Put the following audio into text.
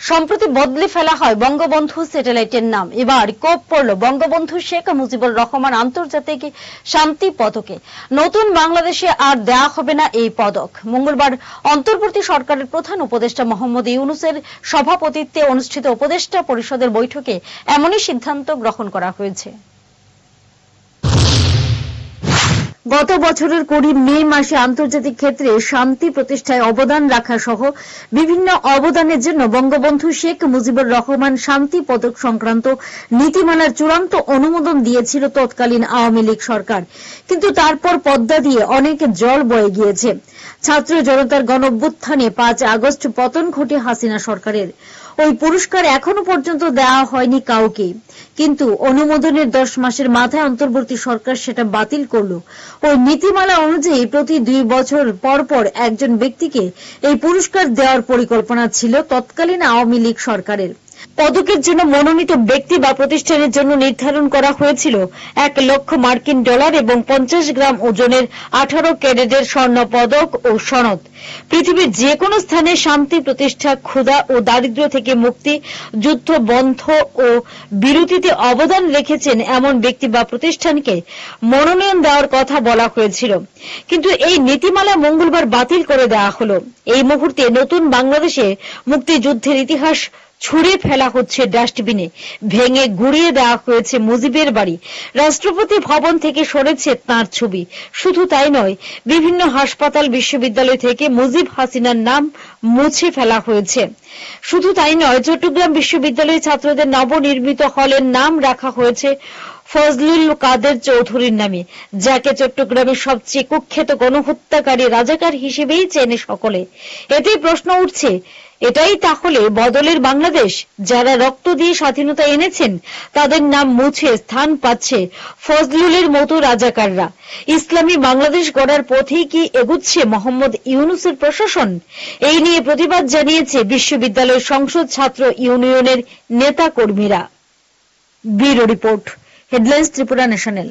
সম্প্রতি বদলে ফেলা হয় বঙ্গবন্ধু স্যাটেলাইটের নাম। এবার কোপ পড়ল বঙ্গবন্ধু শেখ মুজিবুর রহমান আন্তর্জাতিক শান্তি পদকে। নতুন বাংলাদেশে আর দেয়া হবে না এই পদক। মঙ্গলবার অন্তর্বর্তী সরকারের প্রধান উপদেষ্টা মোহাম্মদ ইউনূসের সভাপতিত্বে অনুষ্ঠিত উপদেষ্টা পরিষদের বৈঠকে এমনই সিদ্ধান্ত গ্রহণ করা হয়েছে। গত বছরের 20 মে মাসে আন্তর্জাতিক ক্ষেত্রে শান্তি প্রতিষ্ঠায় অবদান রাখা সহ বিভিন্ন অবদানের জন্য বঙ্গবন্ধু শেখ মুজিবুর রহমান শান্তি পদক সংক্রান্ত নীতিমালার চূড়ান্ত অনুমোদন দিয়েছিল তৎকালীন আওয়ামী লীগ সরকার। কিন্তু তারপর পদ্মা দিয়ে অনেক জল বয়ে গিয়েছে। ছাত্র জনতার গণঅভ্যুত্থানে 5 আগস্ট পতন ঘটে হাসিনা সরকারের। ওই পুরস্কার এখনো পর্যন্ত দেওয়া হয়নি কাউকে। কিন্তু অনুমোদনের 10 মাসের মাথায় অন্তর্বর্তী সরকার সেটা বাতিল করল। ওই নীতিমালা অনুযায়ী প্রতি 2 বছর পর পর একজন ব্যক্তিকে এই পুরস্কার দেওয়ার পরিকল্পনা ছিল তৎকালীন আওয়ামী লীগ সরকারের। পদকের জন্য মনোনীত ব্যক্তি বা প্রতিষ্ঠানের জন্য নির্ধারণ করা হয়েছিল $1,00,000 এবং 50 গ্রাম ওজনের 18 ক্যারেটের স্বর্ণ পদক ও সনদ। পৃথিবীর যে কোনো স্থানে শান্তি প্রতিষ্ঠা, ক্ষুধা ও দারিদ্র্য থেকে মুক্তি, যুদ্ধ বন্ধ ও বিরতিতে অবদান রেখেছেন এমন ব্যক্তি বা প্রতিষ্ঠানকে মনোনয়ন দেওয়ার কথা বলা হয়েছিল। কিন্তু এই নীতিমালা মঙ্গলবার বাতিল করে দেওয়া হলো। এই মুহূর্তে নতুন বাংলাদেশে মুক্তিযুদ্ধের ইতিহাস ছুঁড়ে ফেলা হচ্ছে ডাস্টবিনে। ভেঙে গুড়িয়ে দেওয়া হয়েছে মুজিবের বাড়ি। রাষ্ট্রপতি ভবন থেকে সরেছে তাঁর ছবি। শুধু তাই নয়, বিভিন্ন হাসপাতাল, বিশ্ববিদ্যালয় থেকে মুজিব হাসিনার নাম মুছে ফেলা হয়েছে। শুধু তাই নয়, চট্টগ্রাম বিশ্ববিদ্যালয়ের ছাত্রদের নবনির্মিত হলের নাম রাখা হয়েছে ফজলুল কাদের চৌধুরীর নামে, যাকে চট্টগ্রামের সবচেয়ে কুখ্যাত গণহত্যাকারী রাজাকার হিসেবেই চেনে সকলে। এতেই প্রশ্ন উঠছে, এটাই তাহলে বদলের বাংলাদেশ? যারা রক্ত দিয়ে স্বাধীনতা এনেছেন তাদের নাম মুছে স্থান পাচ্ছে ফজলুলের মতো রাজাকাররা। ইসলামী বাংলাদেশ গড়ার পথেই কি এগুচ্ছে মোহাম্মদ ইউনূসের প্রশাসন? এই নিয়ে প্রতিবাদ জানিয়েছে বিশ্ববিদ্যালয় সংসদ ছাত্র ইউনিয়নের নেতা কর্মীরা। Bureau report, headlines Tripura national.